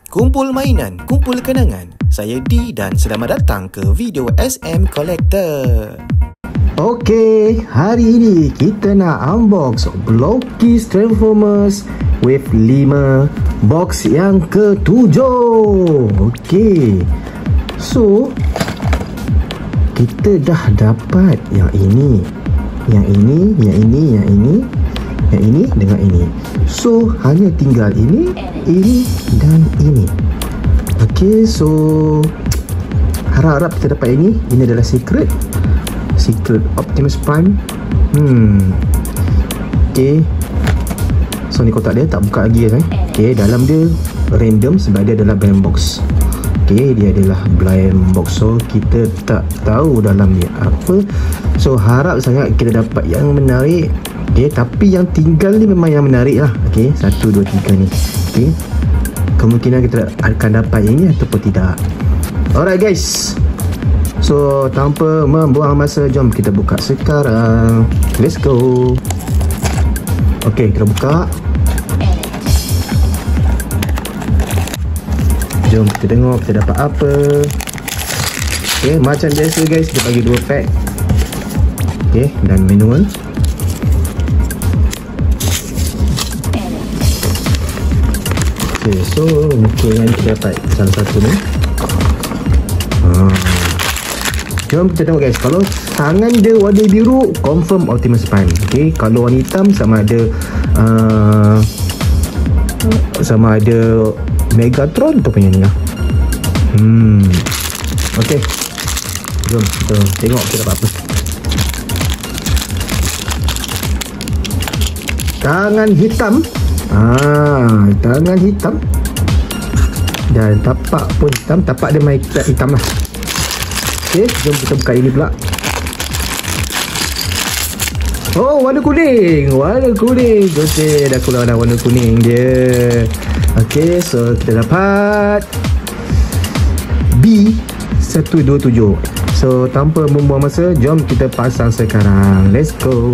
Kumpul mainan, kumpul kenangan. Saya D dan selamat datang ke video SM Collector. Okey, hari ini kita nak unbox Blokies Transformers with 5 box yang ke-7. Okey, so kita dah dapat yang ini, yang ini, yang ini, yang ini, yang ini dengan ini. So hanya tinggal ini dan ini. Okey, so harap-harap kita dapat ini. Ini adalah secret Optimus Prime. Okey, so ni kotak dia tak buka lagi kan. Okey, dalam dia random sebab dia adalah blind box. Okey, dia adalah blind box, so kita tak tahu dalam dia apa. So harap sangat kita dapat yang menarik. Okey, tapi yang tinggal ni memang yang menarik lah. Okey, 1, 2, 3 ni. Okey, kemungkinan kita akan dapat yang ini ataupun tidak. Alright guys, so tanpa membuang masa, jom kita buka sekarang. Let's go. Okey, kita buka. Jom kita tengok kita dapat apa. Okey, macam biasa guys, dia bagi 2 pack. Okey, dan manual. Okey, so mungkin yang kita dapat salah satu ni. Jom kita tengok guys. Kalau tangan dia warna biru, confirm Optimus Prime. Okey, kalau warna hitam sama ada Megatron tu punya ni lah. Okey, jom kita tengok kita dapat apa. Tangan hitam. Tangan hitam. Dan tapak pun hitam. Tapak dia main hitam lah. Okey, jom kita buka ini pula. Oh, warna kuning. Warna kuning. Okey, dah keluar dah warna kuning dia. Okey, so kita dapat B127. So tanpa membuang masa, jom kita pasang sekarang. Let's go.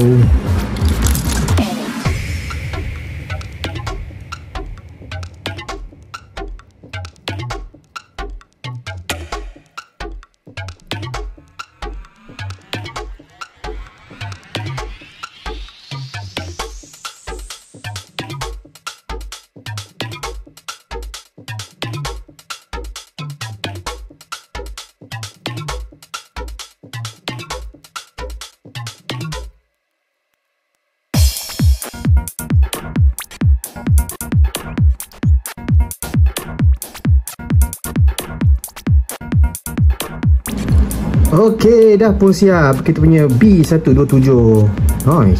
Okey, dah pun siap kita punya B127.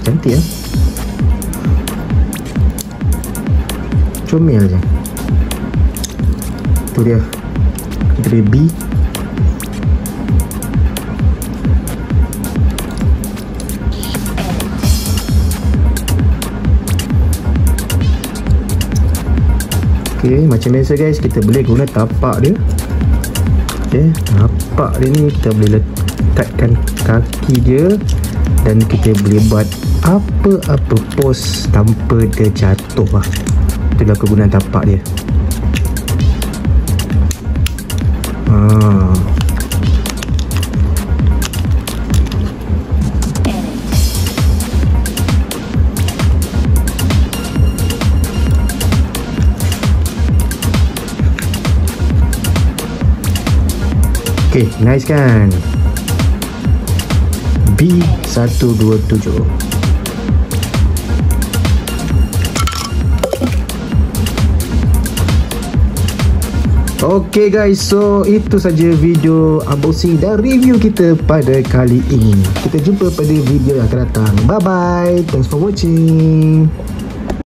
Cantik ya. Comel je. Tu dia. Kita punya B. Okey, macam biasa guys, kita boleh guna tapak dia. Okey, tapak dia ni kita boleh lekatkan kaki dia dan kita boleh buat apa-apa pose tanpa dia jatuh lah. Itulah kegunaan tapak dia. Okay, nice kan? B127. Okay guys, so itu saja video unboxing dan review kita pada kali ini. Kita jumpa pada video yang akan datang. Bye bye. Thanks for watching.